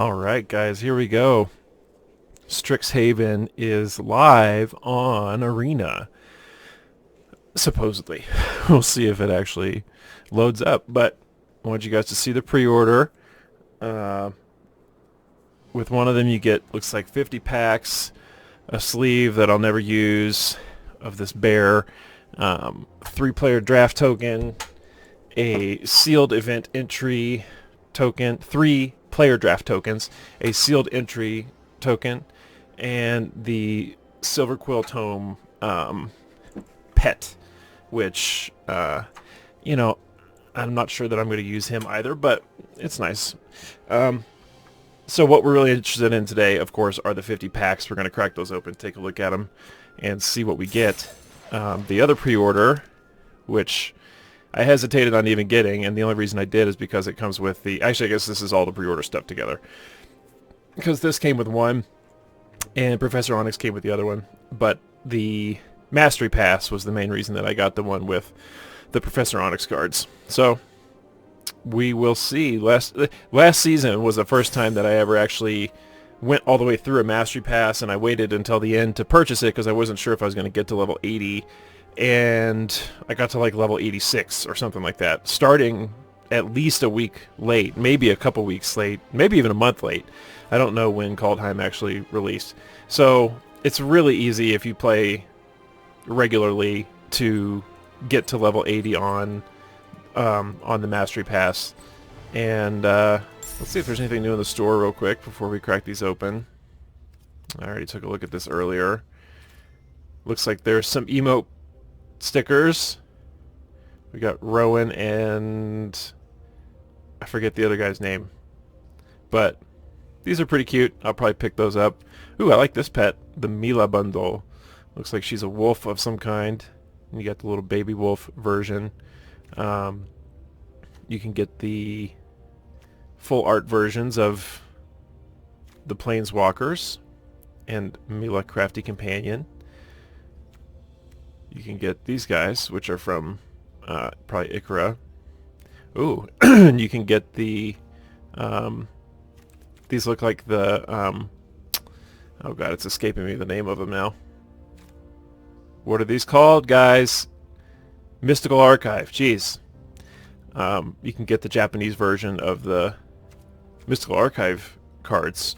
Alright guys, here we go. Strixhaven is live on Arena. Supposedly. We'll see if it actually loads up. But I want you guys to see the pre-order. With one of them you get, looks like 50 packs, a sleeve that I'll never use of this bear, 3-player draft token, a sealed event entry token, 3 player draft tokens, a sealed entry token, and the Silver Quill Tome pet, which, I'm not sure that I'm going to use him either, but it's nice. So what we're really interested in today, of course, are the 50 packs. We're going to crack those open, take a look at them, and see what we get. The other pre-order, which I hesitated on even getting, and the only reason I did is because it comes with the... Actually, I guess this is all the pre-order stuff together. Because this came with one, and Professor Onyx came with the other one. But the Mastery Pass was the main reason that I got the one with the Professor Onyx cards. So, we will see. Last season was the first time that I ever actually went all the way through a Mastery Pass, and I waited until the end to purchase it because I wasn't sure if I was going to get to level 80. And I got to like level 86 or something like that, starting at least a week late, maybe a couple weeks late, maybe even a month late. I don't know when Kaldheim actually released. So it's really easy if you play regularly to get to level 80 on the Mastery Pass. And let's see if there's anything new in the store real quick before we crack these open. I already took a look at this earlier. Looks like there's some emote stickers. We got Rowan and I forget the other guy's name, but these are pretty cute. I'll probably pick those up. Ooh, I like this pet, the Mila bundle. Looks like she's a wolf of some kind, and you got the little baby wolf version. You can get the full art versions of the Planeswalkers and Mila Crafty Companion. You can get these guys, which are from probably Ikra. Ooh, you can get the... these look like the... oh god, it's escaping me the name of them now. What are these called, guys? Mystical Archive. Jeez. You can get the Japanese version of the Mystical Archive cards,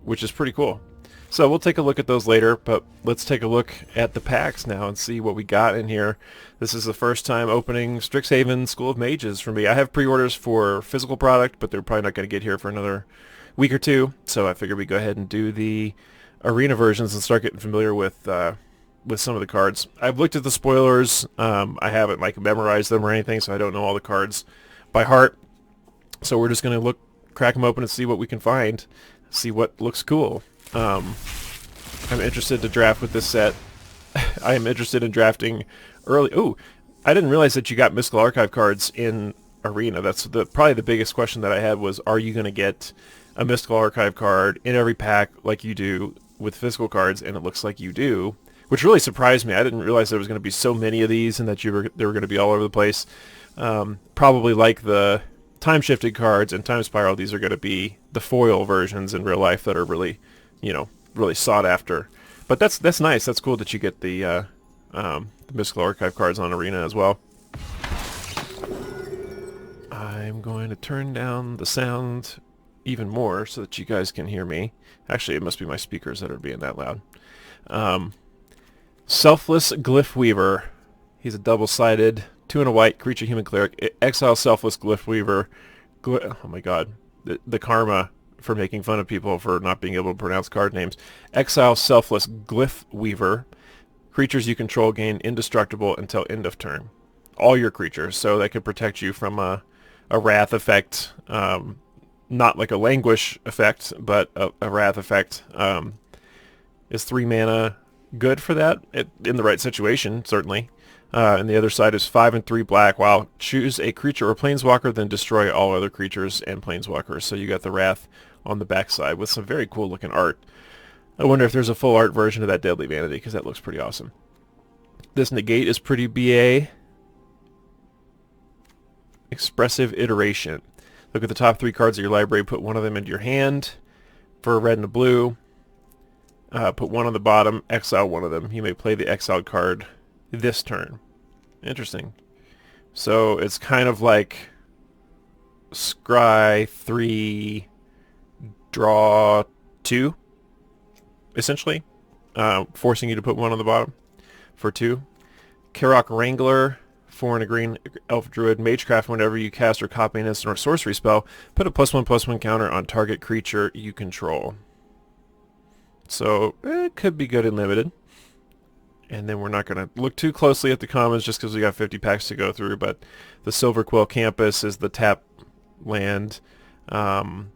which is pretty cool. So we'll take a look at those later, but let's take a look at the packs now and see what we got in here. This is the first time opening Strixhaven School of Mages for me. I have pre-orders for physical product, but they're probably not going to get here for another week or two, so I figured we'd go ahead and do the arena versions and start getting familiar with some of the cards. I've looked at the spoilers. I haven't memorized them or anything, so I don't know all the cards by heart. So we're just going to crack them open and see what we can find, see what looks cool. I'm interested to draft with this set. I am interested in drafting early. Ooh, I didn't realize that you got Mystical Archive cards in Arena. That's probably the biggest question that I had was, are you going to get a Mystical Archive card in every pack like you do with physical cards? And it looks like you do, which really surprised me. I didn't realize there was going to be so many of these and that they were going to be all over the place. Probably like the time-shifted cards and Time Spiral, these are going to be the foil versions in real life that are really... really sought after. But that's nice. That's cool that you get the Mystical Archive cards on Arena as well. I'm going to turn down the sound even more so that you guys can hear me. Actually, it must be my speakers that are being that loud. Selfless Glyph Weaver. He's a double-sided 2 and a white creature human cleric. Exile Selfless Glyph Weaver. Oh my god. The karma for making fun of people for not being able to pronounce card names. Exile Selfless Glyph Weaver. Creatures you control gain indestructible until end of turn. All your creatures, so that could protect you from a wrath effect. Not like a languish effect, but a wrath effect. Is 3 mana good for that? In the right situation, certainly. And the other side is 5 and 3 black. Wow. Choose a creature or planeswalker, then destroy all other creatures and planeswalkers. So you got the wrath on the backside with some very cool looking art. I wonder if there's a full art version of that Deadly Vanity, because that looks pretty awesome. This negate is pretty BA. Expressive Iteration. Look at the top 3 cards of your library, put one of them into your hand for a red and a blue. Put one on the bottom, exile one of them. You may play the exiled card this turn. Interesting. So it's kind of like scry 3, draw 2, essentially, forcing you to put one on the bottom for 2. Karok Wrangler, 4 and a green elf druid, magecraft. Whenever you cast or copy an instant or sorcery spell, put a +1/+1 counter on target creature you control. So it could be good in limited. And then we're not going to look too closely at the commons just because we got 50 packs to go through, but the Silver Quill Campus is the tap land in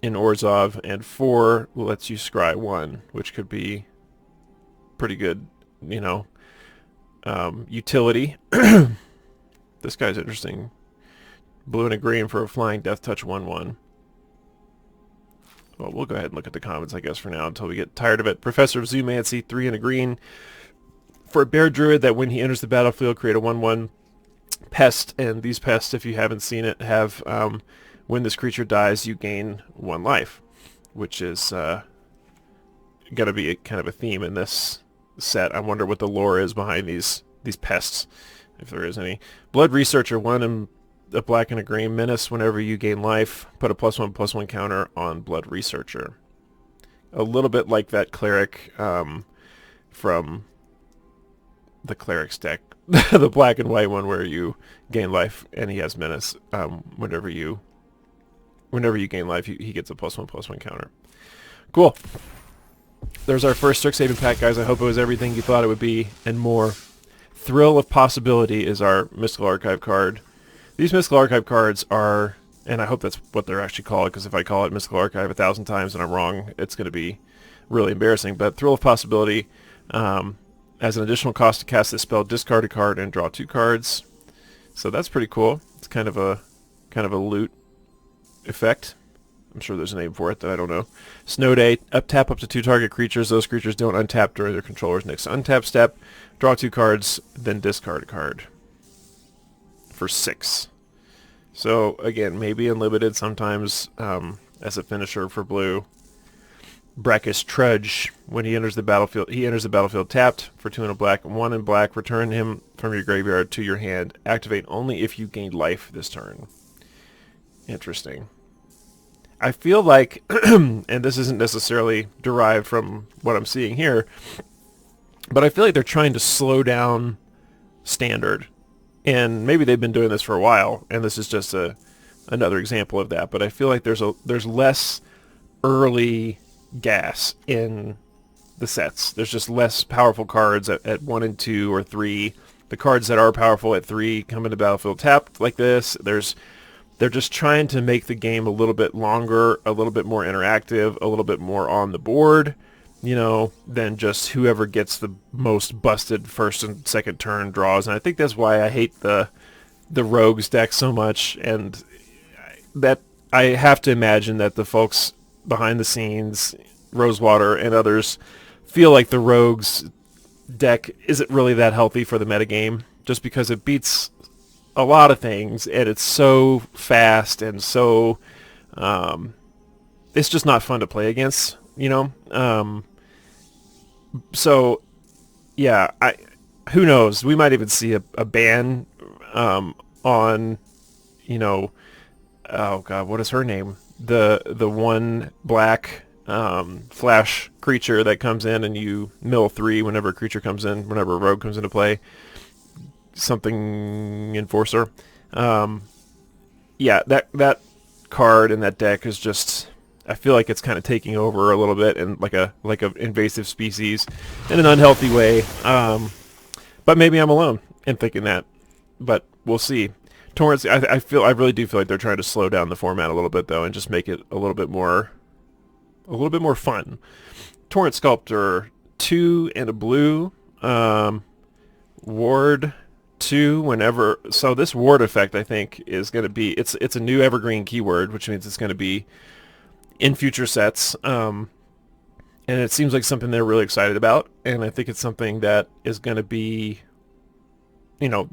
Orzhov, and 4 lets you scry 1, which could be pretty good, you know, utility. This guy's interesting. Blue and a green for a flying death touch 1/1. Well, we'll go ahead and look at the comments, I guess, for now until we get tired of it. Professor of Zoomancy, 3 and a green. For a bear druid that when he enters the battlefield, create a 1/1 pest. And these pests, if you haven't seen it, have when this creature dies, you gain 1 life, which is going to be kind of a theme in this set. I wonder what the lore is behind these pests, if there is any. Blood Researcher, 1 and a black and a green. Menace. Whenever you gain life, put a +1/+1 counter on Blood Researcher. A little bit like that cleric from the cleric's deck, the black and white one where you gain life and he has menace. Whenever you gain life, he gets a +1/+1 counter. Cool. There's our first Strixhaven pack, guys. I hope it was everything you thought it would be and more. Thrill of Possibility is our Mystical Archive card. These Mystical Archive cards are, and I hope that's what they're actually called, because if I call it Mystical Archive 1,000 times and I'm wrong, it's going to be really embarrassing. But Thrill of Possibility, as an additional cost to cast this spell, discard a card and draw 2 cards. So that's pretty cool. It's kind of a loot effect. I'm sure there's a name for it that I don't know. Snow Day, tap up to 2 target creatures. Those creatures don't untap during their controller's next untap step. Draw 2 cards, then discard a card. For 6. So again, maybe unlimited sometimes as a finisher for blue. Brackish Trudge, when he enters the battlefield tapped for 2 and a black, 1 in black. Return him from your graveyard to your hand. Activate only if you gain life this turn. Interesting. I feel like, and this isn't necessarily derived from what I'm seeing here, but I feel like they're trying to slow down Standard. And maybe they've been doing this for a while, and this is just another example of that. But I feel like there's less early gas in the sets. There's just less powerful cards at 1 and 2 or 3. The cards that are powerful at 3 come into battlefield tapped like this. They're just trying to make the game a little bit longer, a little bit more interactive, a little bit more on the board, you know, than just whoever gets the most busted first and second turn draws. And I think that's why I hate the Rogues deck so much, and that I have to imagine that the folks behind the scenes, Rosewater and others, feel like the Rogues deck isn't really that healthy for the metagame, just because it beats a lot of things, and it's so fast and so it's just not fun to play against, you know. So yeah, who knows, we might even see a ban on, you know, oh god, what is her name, the 1 black flash creature that comes in and you mill 3 whenever a creature comes in, whenever a rogue comes into play. Something Enforcer. Yeah, that card in that deck is just, I feel like it's kind of taking over a little bit, and like a invasive species in an unhealthy way. But maybe I'm alone in thinking that. But we'll see. Torrents, I really do feel like they're trying to slow down the format a little bit though, and just make it a little bit more fun. Torrent Sculptor, 2 and a blue. Ward 2 whenever, so this ward effect I think is going to be, it's a new evergreen keyword, which means it's going to be in future sets, and it seems like something they're really excited about, and I think it's something that is going to be, you know,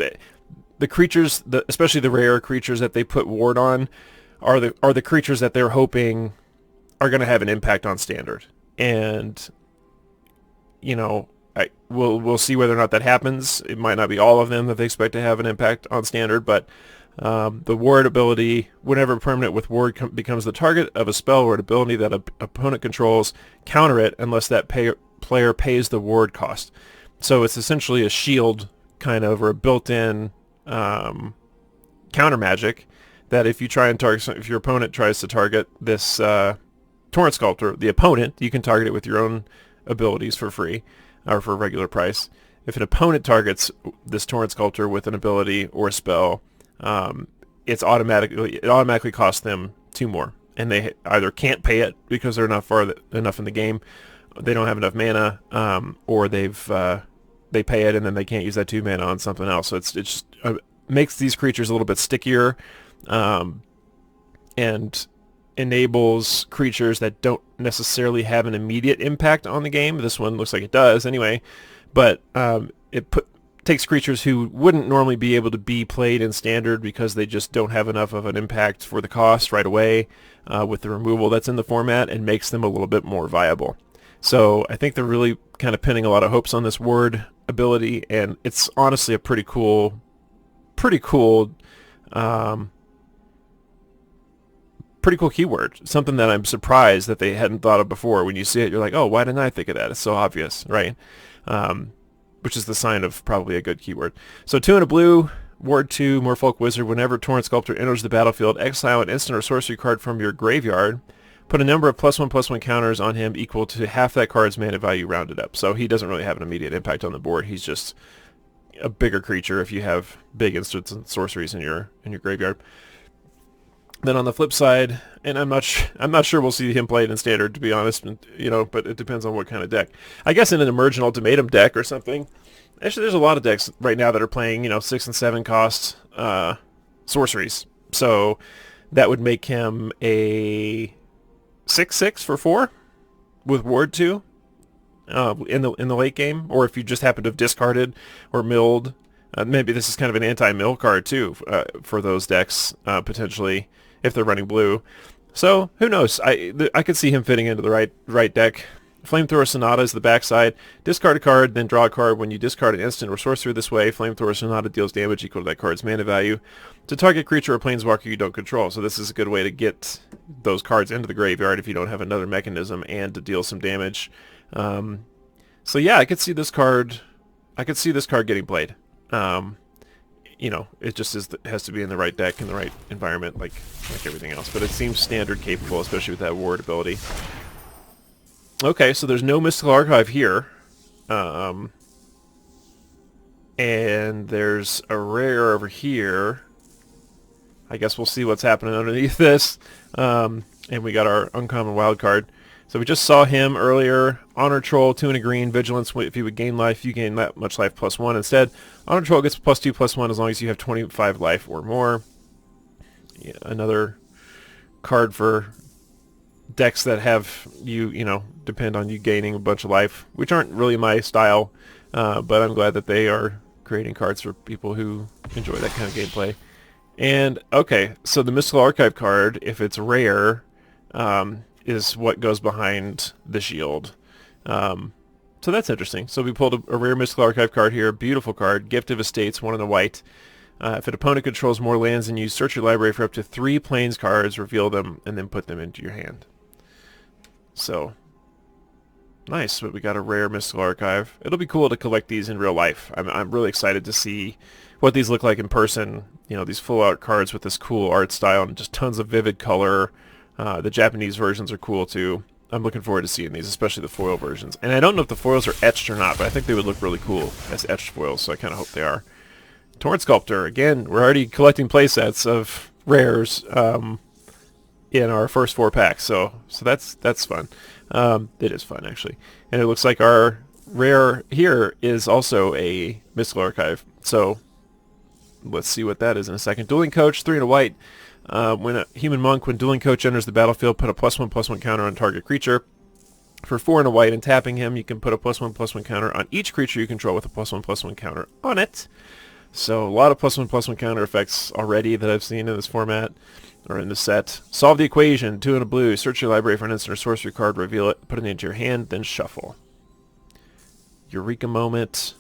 the creatures, especially the rare creatures that they put ward on, are the creatures that they're hoping are going to have an impact on standard. And you know, we'll see whether or not that happens. It might not be all of them that they expect to have an impact on standard, but the ward ability, whenever a permanent with ward becomes the target of a spell or an ability that an opponent controls, counter it unless that player pays the ward cost. So it's essentially a shield kind of, or a built-in counter magic that if you try and target, if your opponent tries to target this Torrent Sculptor, the opponent, you can target it with your own abilities for free or for a regular price. If an opponent targets this Torrent Sculptor with an ability or a spell, it automatically costs them 2 more, and they either can't pay it because they're not far enough in the game, they don't have enough mana, or they pay it and then they can't use that 2 mana on something else. So it just makes these creatures a little bit stickier, and enables creatures that don't necessarily have an immediate impact on the game. This one looks like it does anyway, but it takes creatures who wouldn't normally be able to be played in standard because they just don't have enough of an impact for the cost right away with the removal that's in the format, and makes them a little bit more viable. So I think they're really kind of pinning a lot of hopes on this ward ability, and it's honestly a pretty cool keyword. Something that I'm surprised that they hadn't thought of before. When you see it, you're like, oh, why didn't I think of that? It's so obvious, right? Which is the sign of probably a good keyword. So 2 and a blue, ward 2, Merfolk Wizard. Whenever Torrent Sculptor enters the battlefield, exile an instant or sorcery card from your graveyard. Put a number of +1/+1 counters on him equal to half that card's mana value rounded up. So he doesn't really have an immediate impact on the board. He's just a bigger creature if you have big instants and sorceries in your graveyard. Then on the flip side, and I'm not sure we'll see him played in standard, to be honest, but it depends on what kind of deck. I guess in an Emergent Ultimatum deck or something. Actually, there's a lot of decks right now that are playing 6 and 7 cost sorceries. So that would make him a 6/6 for 4 with ward 2 in the late game, or if you just happen to have discarded or milled. Maybe this is kind of an anti-mill card too for those decks potentially, if they're running blue. So who knows? I could see him fitting into the right deck. Flamethrower Sonata is the backside. Discard a card, then draw a card. When you discard an instant or sorcery this way, Flamethrower Sonata deals damage equal to that card's mana value to target creature or planeswalker you don't control. So this is a good way to get those cards into the graveyard if you don't have another mechanism, and to deal some damage. So yeah, I could see this card getting played. It just has to be in the right deck, in the right environment, like everything else. But it seems standard capable, especially with that ward ability. Okay, so there's no Mystical Archive here. And there's a rare over here. I guess we'll see what's happening underneath this. And we got our uncommon wild card. So we just saw him earlier. Honor Troll, 2 and a green. Vigilance, if you would gain life, you gain that much life +1 instead. Honor Troll gets +2/+1 as long as you have 25 life or more. Yeah, another card for decks that have depend on you gaining a bunch of life, which aren't really my style, but I'm glad that they are creating cards for people who enjoy that kind of gameplay. And okay, so the Mystical Archive card, if it's rare, is what goes behind the shield. So that's interesting. So we pulled a rare Mystical Archive card here. Beautiful card. Gift of Estates, 1 and a white. If an opponent controls more lands than you, search your library for up to 3 Plains cards, reveal them, and then put them into your hand. So nice. But we got a rare Mystical Archive. It'll be cool to collect these in real life. I'm really excited to see what these look like in person. These full art cards with this cool art style and just tons of vivid color. The Japanese versions are cool too. I'm looking forward to seeing these, especially the foil versions. And I don't know if the foils are etched or not, but I think they would look really cool as etched foils, so I kind of hope they are. Torrent Sculptor, again, we're already collecting playsets of rares in our first 4 packs, so that's fun. It is fun, actually. And it looks like our rare here is also a Mystical Archive, so let's see what that is in a second. Dueling Coach, 3 and a white. When a human monk, when Dueling Coach enters the battlefield, put a +1/+1 counter on target creature. For 4 and a white and tapping him, you can put a +1/+1 counter on each creature you control with a +1/+1 counter on it. So a lot of +1/+1 counter effects already that I've seen in this format, or in this set. Solve the equation, 2 and a blue, search your library for an instant or sorcery card, reveal it, put it into your hand, then shuffle. Eureka Moment,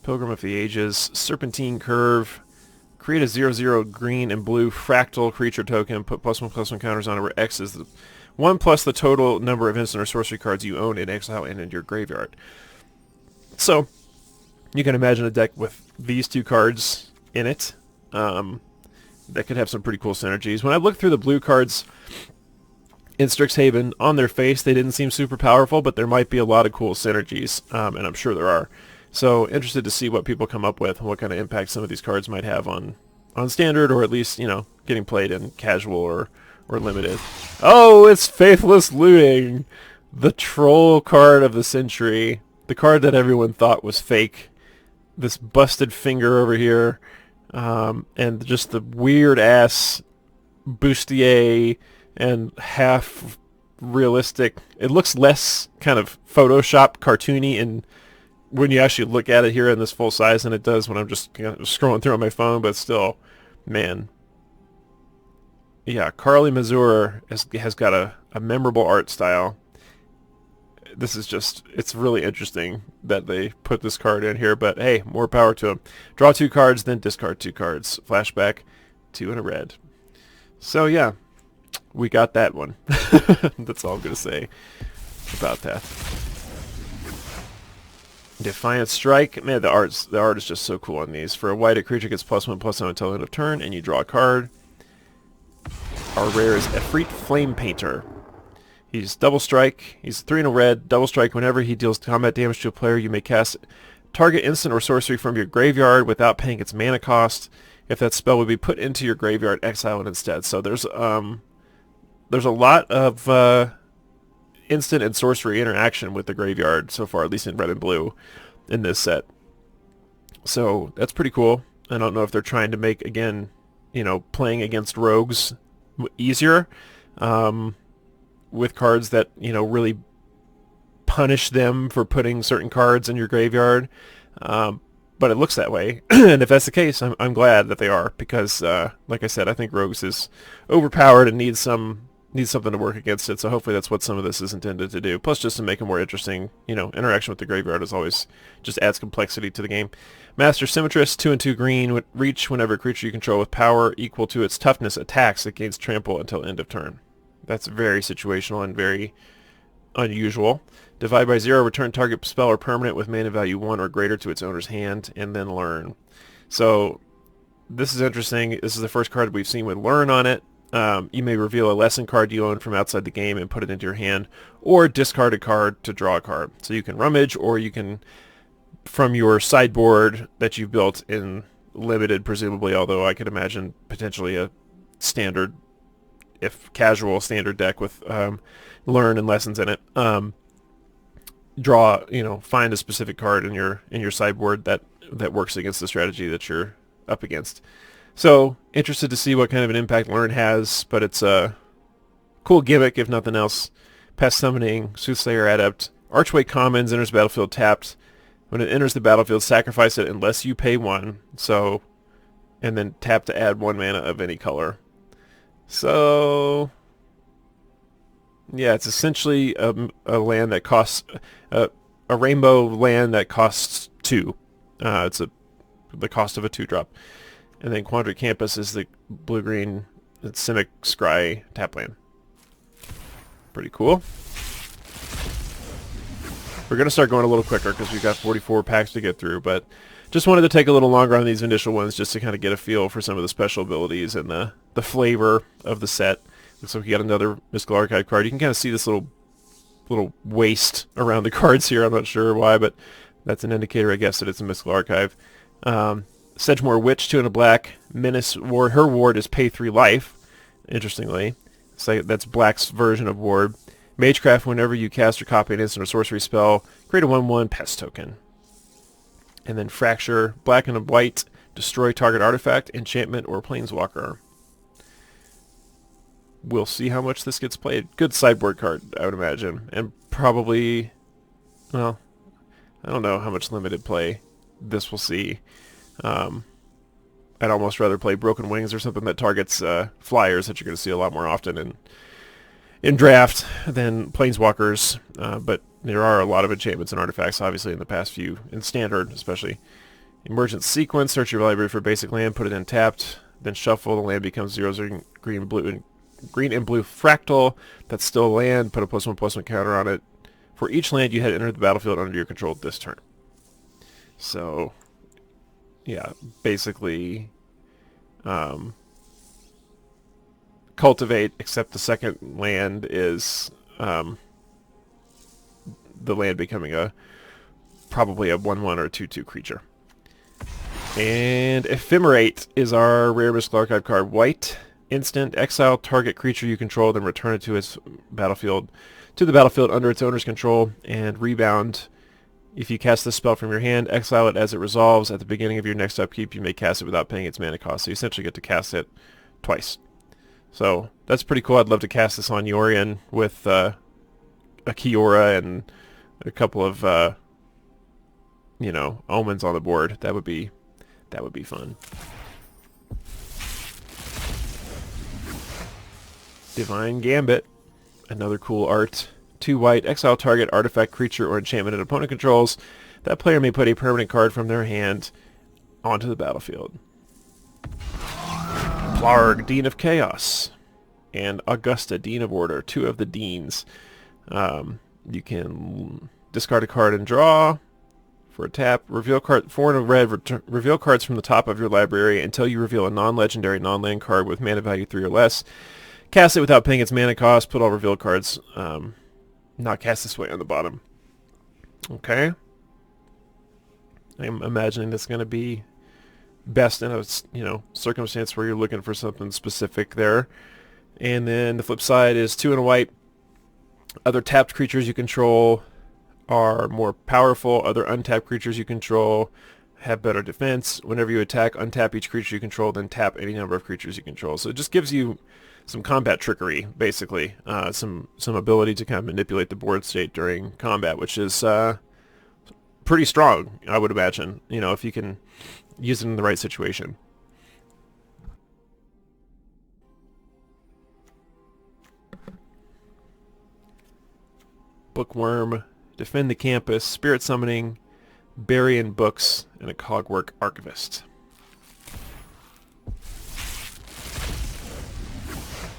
Pilgrim of the Ages, Serpentine Curve, create a 0/0 green and blue fractal creature token, put +1/+1 counters on it where X is the 1 plus the total number of instant or sorcery cards you own in exile and in your graveyard. So, you can imagine a deck with these two cards in it that could have some pretty cool synergies. When I looked through the blue cards in Strixhaven, on their face they didn't seem super powerful, but there might be a lot of cool synergies, and I'm sure there are. So interested to see what people come up with and what kind of impact some of these cards might have on standard, or at least, you know, getting played in casual or limited. Oh, it's Faithless Looting! The troll card of the century. The card that everyone thought was fake. This busted finger over here, and just the weird-ass bustier and half realistic. It looks less kind of Photoshop cartoony and when you actually look at it here in this full size than it does when I'm just scrolling through on my phone, but still, man. Yeah, Carly Mazur has got a memorable art style. This is just, it's really interesting that they put this card in here, but hey, more power to them. Draw 2 cards, then discard 2 cards. Flashback, 2 and a red. So yeah, we got that one. That's all I'm going to say about that. Defiant Strike. Man, the art is just so cool on these. For a white, a creature gets +1/+1 until the end of turn, and you draw a card. Our rare is Efreet Flame Painter. He's double strike. He's 3 and a red. Double strike. Whenever he deals combat damage to a player, you may cast target instant or sorcery from your graveyard without paying its mana cost. If that spell would be put into your graveyard, exile it instead. So there's a lot of instant and sorcery interaction with the graveyard so far, at least in red and blue in this set. So that's pretty cool. I don't know if they're trying to make, again, you know, playing against rogues easier with cards that, you know, really punish them for putting certain cards in your graveyard. But it looks that way. And if that's the case, I'm glad that they are, because like I said, I think rogues is overpowered and needs something to work against it, so hopefully that's what some of this is intended to do. Plus, just to make it more interesting, you know, interaction with the graveyard is always just adds complexity to the game. Master Symmetrist, 2 and 2 green, reach whenever a creature you control with power equal to its toughness attacks, it gains trample until end of turn. That's very situational and very unusual. Divide by 0, return target spell or permanent with mana value 1 or greater to its owner's hand, and then learn. So, this is interesting. This is the first card we've seen with learn on it. You may reveal a lesson card you own from outside the game and put it into your hand, or discard a card to draw a card. So you can rummage, or you can, from your sideboard that you've built in limited, presumably, although I could imagine potentially a standard, if casual, standard deck with learn and lessons in it. Draw, you know, find a specific card in your sideboard that works against the strategy that you're up against. So, interested to see what kind of an impact Learn has, but it's a cool gimmick if nothing else. Pest Summoning, Soothsayer Adept, Archway Commons enters battlefield tapped. When it enters the battlefield, sacrifice it unless you pay 1. So, and then tap to add 1 mana of any color. So, yeah, it's essentially a land that costs, a rainbow land that costs 2. It's the cost of a 2-drop. And then Quandary Campus is the blue-green Simic Scry tap land. Pretty cool. We're going to start going a little quicker because we've got 44 packs to get through, but just wanted to take a little longer on these initial ones just to kind of get a feel for some of the special abilities and the flavor of the set. Looks like we got another Mystical Archive card. You can kind of see this little waist around the cards here. I'm not sure why, but that's an indicator, I guess, that it's a Mystical Archive. Sedgemoor Witch, 2 and a black. Menace Ward. Her ward is pay 3 life, interestingly. So that's black's version of ward. Magecraft, whenever you cast or copy an instant or sorcery spell, create a 1/1 pest token. And then Fracture, black and a white, destroy target artifact, enchantment, or planeswalker. We'll see how much this gets played. Good sideboard card, I would imagine. And probably, well, I don't know how much limited play this will see. I'd almost rather play Broken Wings or something that targets flyers that you're going to see a lot more often in draft than planeswalkers. But there are a lot of enchantments and artifacts, obviously, in the past few, in standard especially. Emergent Sequence, search your library for basic land, put it in tapped, then shuffle. The land becomes 0/0 green and blue fractal. That's still land. Put a +1/+1 counter on it. For each land you had entered the battlefield under your control this turn. So, yeah, basically cultivate, except the second land is the land becoming probably a 1/1 or 2/2 creature. And Ephemerate is our rare mystical archive card. White, instant, exile target creature you control, then return it to its battlefield, to the battlefield under its owner's control, and rebound. If you cast this spell from your hand, exile it as it resolves. At the beginning of your next upkeep, you may cast it without paying its mana cost. So you essentially get to cast it twice. So that's pretty cool. I'd love to cast this on Yorion with a Kiora and a couple of omens on the board. That would be fun. Divine Gambit, another cool art. 2 white, exile target artifact, creature, or enchantment an opponent controls. That player may put a permanent card from their hand onto the battlefield. Plarg, Dean of Chaos, and Augusta, Dean of Order, 2 of the Deans. You can discard a card and draw for a tap. Reveal card 4 and a red. Reveal cards from the top of your library until you reveal a non-legendary non-land card with mana value 3 or less. Cast it without paying its mana cost. Put all revealed cards not cast this way on the bottom. Okay. I'm imagining that's going to be best in a circumstance where you're looking for something specific there. And then the flip side is 2 and a white. Other tapped creatures you control are more powerful. Other untapped creatures you control have better defense. Whenever you attack, untap each creature you control, then tap any number of creatures you control. So it just gives you some combat trickery, basically. Some ability to kind of manipulate the board state during combat, which is pretty strong, I would imagine, if you can use it in the right situation. Bookworm, Defend the Campus, Spirit Summoning, Bury-in Books, and a Cogwork Archivist.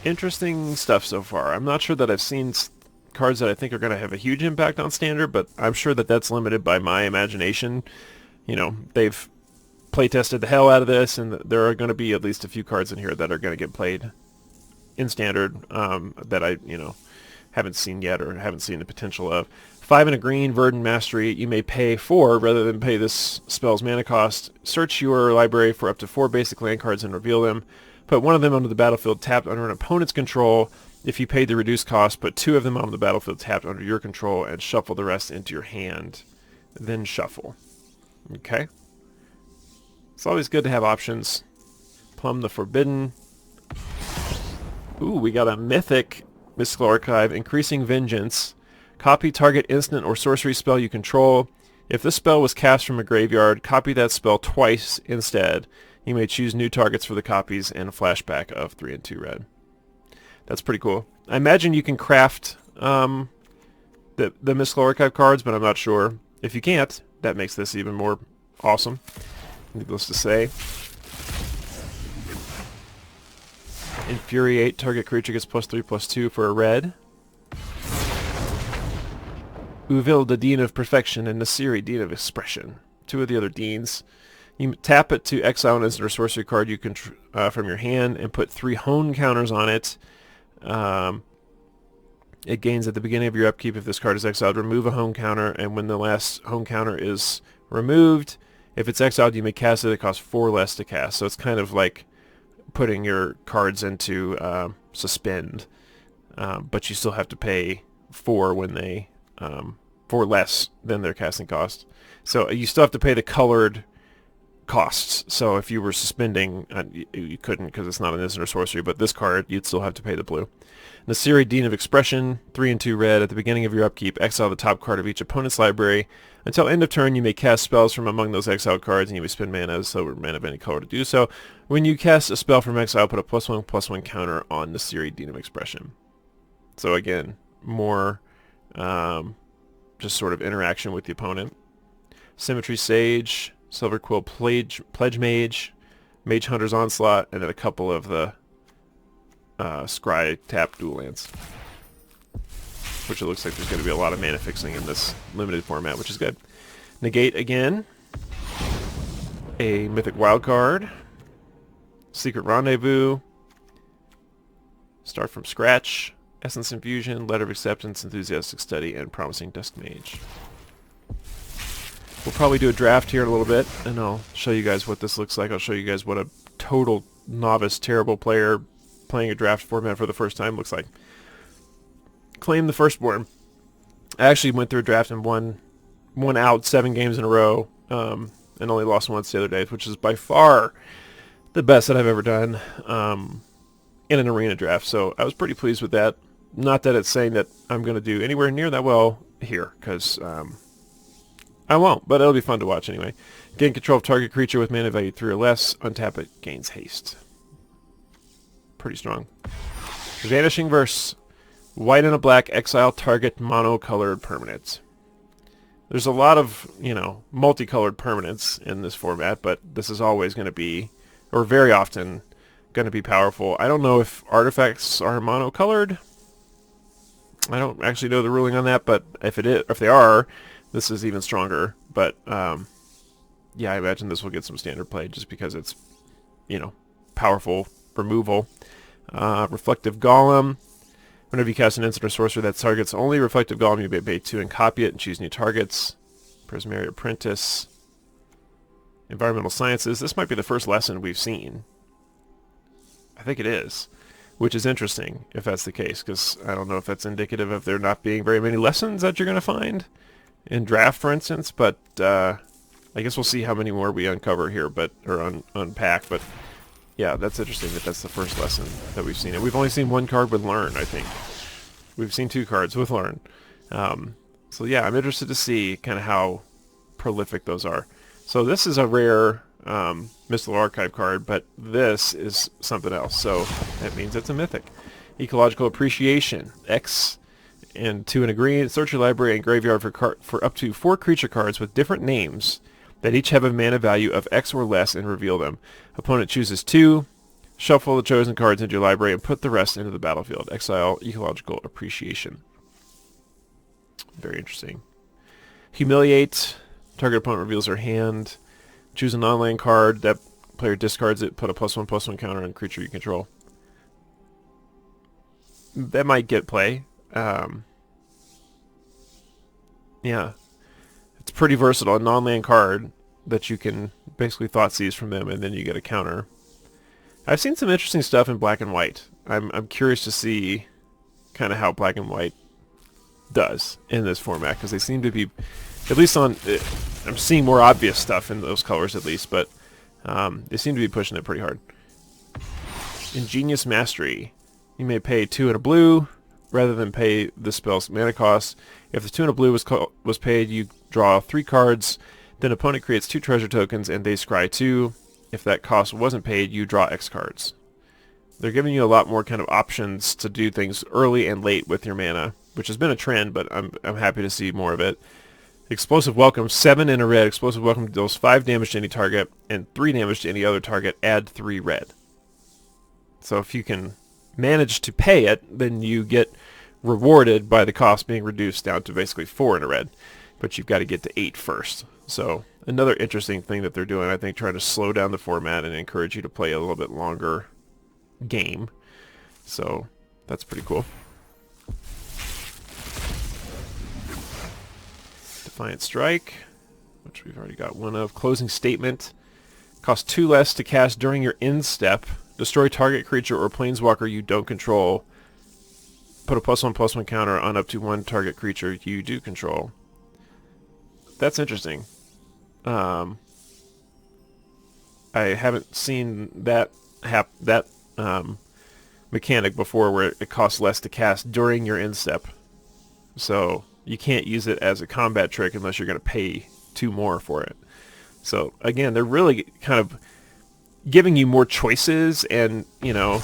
Interesting stuff so far. I'm not sure that I've seen cards that I think are going to have a huge impact on Standard, but I'm sure that that's limited by my imagination. They've playtested the hell out of this, and there are going to be at least a few cards in here that are going to get played in Standard that I, haven't seen yet or haven't seen the potential of. 5 and a green, Verdant Mastery. You may pay 4 rather than pay this spell's mana cost. Search your library for up to 4 basic land cards and reveal them. Put one of them onto the battlefield tapped under an opponent's control. If you paid the reduced cost, put 2 of them onto the battlefield tapped under your control and shuffle the rest into your hand. Then shuffle. Okay. It's always good to have options. Plumb the Forbidden. Ooh, we got a mythic Mystical Archive, Increasing Vengeance. Copy target instant or sorcery spell you control. If this spell was cast from a graveyard, copy that spell twice instead. You may choose new targets for the copies and a flashback of 3 and 2 red. That's pretty cool. I imagine you can craft the Mystical Archive cards, but I'm not sure. If you can't, that makes this even more awesome. Needless to say. Infuriate, target creature gets +3/+2 for a red. Uvil, the Dean of Perfection, and Nasiri, Dean of Expression. 2 of the other Deans. You tap it to exile an instant or sorcery card you can from your hand and put 3 hone counters on it. It gains at the beginning of your upkeep if this card is exiled. Remove a hone counter, and when the last hone counter is removed, if it's exiled, you may cast it. It costs 4 less to cast. So it's kind of like putting your cards into suspend, but you still have to pay 4 when they 4 less than their casting cost. So you still have to pay the colored costs. So if you were suspending, you couldn't because it's not an instant or sorcery, but this card, you'd still have to pay the blue. Nasiri, Dean of Expression, 3 and 2 red. At the beginning of your upkeep, exile the top card of each opponent's library Until end of turn, you may cast spells from among those exiled cards, and you may spend mana as silver mana of any color to do so. When you cast a spell from exile, put a +1/+1 counter on the Siri Denum expression. So again, more just sort of interaction with the opponent. Symmetry Sage, Silver Quill Pledge Mage, Mage Hunter's Onslaught, and then a couple of the Scry tap dual lands. Which it looks like there's going to be a lot of mana fixing in this limited format, which is good. Negate again. A Mythic Wildcard. Secret Rendezvous. Start from Scratch. Essence Infusion, Letter of Acceptance, Enthusiastic Study, and Promising Dusk Mage. We'll probably do a draft here in a little bit, and I'll show you guys what this looks like. I'll show you guys what a total novice, terrible player playing a draft format for the first time looks like. Claim the Firstborn. I actually went through a draft and won out 7 games in a row, and only lost once the other day, which is by far the best that I've ever done in an arena draft. So I was pretty pleased with that. Not that it's saying that I'm going to do anywhere near that well here, because I won't, but it'll be fun to watch anyway. Gain control of target creature with mana value 3 or less. Untap it, gains haste. Pretty strong. Vanishing Verse. White and a black, exile target mono-colored permanents. There's a lot of, multicolored permanents in this format, but this is always going to be, or very often, going to be powerful. I don't know if artifacts are mono-colored. I don't actually know the ruling on that, but if they are, this is even stronger. But yeah, I imagine this will get some standard play just because it's, powerful removal. Reflective Golem. Whenever you cast an instant or sorcerer that targets only Reflective Golem, you may pay 2 and copy it and choose new targets. Prismary Apprentice. Environmental Sciences. This might be the first lesson we've seen. I think it is. Which is interesting, if that's the case, because I don't know if that's indicative of there not being very many lessons that you're going to find in draft, for instance, but I guess we'll see how many more we uncover here, or unpack, but yeah, that's interesting that that's the first lesson that we've seen. And we've only seen 1 card with Learn, I think. We've seen 2 cards with Learn. So yeah, I'm interested to see kind of how prolific those are. So this is a rare Mystical Archive card, but this is something else. So that means it's a mythic. Ecological Appreciation. X and 2 and a green. Search your library and graveyard for up to 4 creature cards with different names that each have a mana value of X or less and reveal them. Opponent chooses 2, shuffle the chosen cards into your library, and put the rest into the battlefield. Exile Ecological Appreciation. Very interesting. Humiliate. Target opponent reveals their hand. Choose a non-land card. That player discards it. Put a +1/+1 counter on creature you control. That might get play. Yeah. It's pretty versatile. A non-land card that you can basically Thoughtseize from them, and then you get a counter. I've seen some interesting stuff in black and white. I'm curious to see kind of how black and white does in this format, because they seem to be, at least on, I'm seeing more obvious stuff in those colors at least, but they seem to be pushing it pretty hard. Ingenious Mastery. You may pay 2 and a blue rather than pay the spell's mana cost. If the 2 and a blue was paid, you draw 3 cards. Then opponent creates 2 treasure tokens and they scry 2. If that cost wasn't paid, you draw X cards. They're giving you a lot more kind of options to do things early and late with your mana, which has been a trend, but I'm happy to see more of it. Explosive Welcome, 7 in a red. Explosive Welcome deals 5 damage to any target and 3 damage to any other target. Add 3 red. So if you can manage to pay it, then you get rewarded by the cost being reduced down to basically 4 in a red. But you've got to get to 8 first. So another interesting thing that they're doing, I think, trying to slow down the format and encourage you to play a little bit longer game. So that's pretty cool. Defiant Strike, which we've already got one of. Closing Statement. Costs 2 less to cast during your end step. Destroy target creature or planeswalker you don't control. Put a +1/+1 counter on up to 1 target creature you do control. That's interesting. I haven't seen that mechanic before, where it costs less to cast during your end step. So you can't use it as a combat trick unless you're going to pay 2 more for it. So again, they're really kind of giving you more choices and, you know,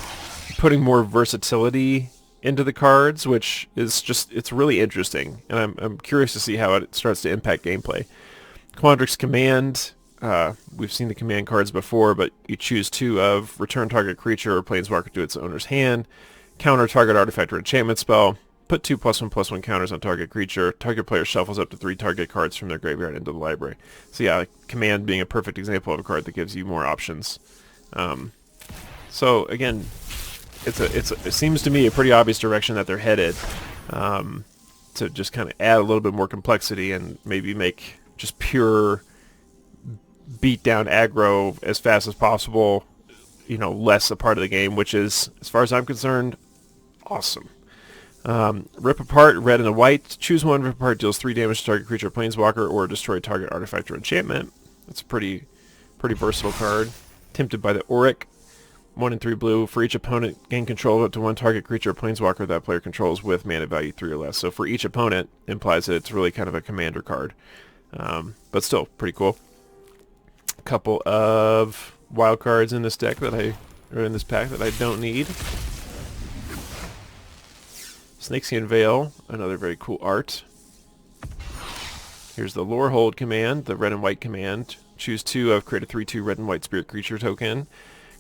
putting more versatility into the cards, which is just, it's really interesting. And I'm curious to see how it starts to impact gameplay. Quandrix Command, we've seen the command cards before, but you choose 2 of return target creature or planeswalker to its owner's hand, counter target artifact or enchantment spell, put 2 +1/+1 counters on target creature, target player shuffles up to 3 target cards from their graveyard into the library. So yeah, command being a perfect example of a card that gives you more options. So again, it seems to me a pretty obvious direction that they're headed, to just kind of add a little bit more complexity and maybe make just pure beat down aggro as fast as possible, you know, less a part of the game, which is, as far as I'm concerned, awesome. Rip Apart, red and a white. Choose 1, Rip Apart deals 3 damage to target creature or planeswalker, or destroy target artifact or enchantment. That's a pretty versatile card. Tempted by the Auric, 1 and 3 blue. For each opponent, gain control of up to 1 target creature or planeswalker that player controls with mana value 3 or less. So for each opponent implies that it's really kind of a commander card. But still, pretty cool. A couple of wild cards in this deck in this pack that I don't need. Snakeskian Veil, another very cool art. Here's the Lorehold command, the red and white command. Choose 2 of, create a 3/2 red and white spirit creature token.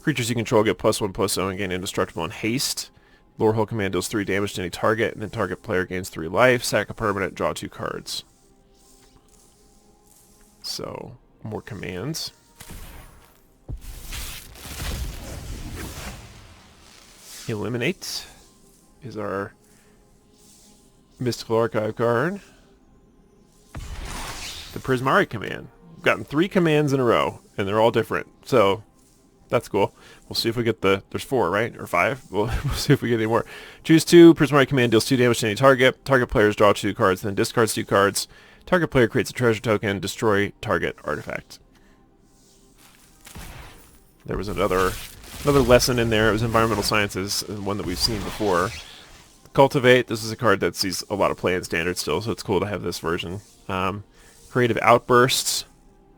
Creatures you control get +1/+0 and gain indestructible and haste. Lorehold command deals 3 damage to any target, and then target player gains 3 life. Sack a permanent, draw 2 cards. So, more commands. Eliminate is our Mystical Archive card. The Prismari command. We've gotten 3 commands in a row, and they're all different. So, that's cool. We'll see if we get there's 4, right? Or 5? We'll see if we get any more. Choose 2. Prismari command deals 2 damage to any target. Target players draw 2 cards, then discards 2 cards. Target player creates a treasure token. Destroy target artifact. There was another lesson in there. It was environmental sciences, one that we've seen before. Cultivate. This is a card that sees a lot of play in Standard still, so it's cool to have this version. Creative Outbursts.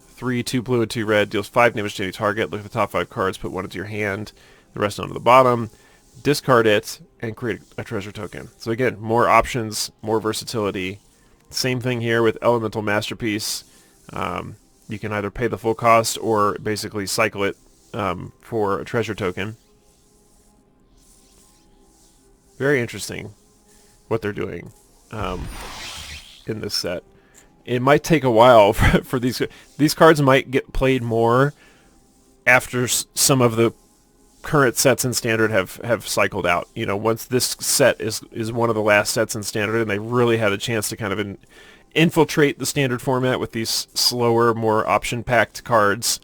3, 2 blue and 2 red. Deals 5 damage to any target. Look at the top 5 cards. Put 1 into your hand. The rest onto the bottom. Discard it and create a treasure token. So again, more options, more versatility. Same thing here with Elemental Masterpiece. You can either pay the full cost or basically cycle it for a treasure token. Very interesting what they're doing in this set. It might take a while for these cards might get played more after some of the current sets in Standard have cycled out. You know, once this set is one of the last sets in Standard, and they really had a chance to kind of infiltrate the Standard format with these slower, more option-packed cards,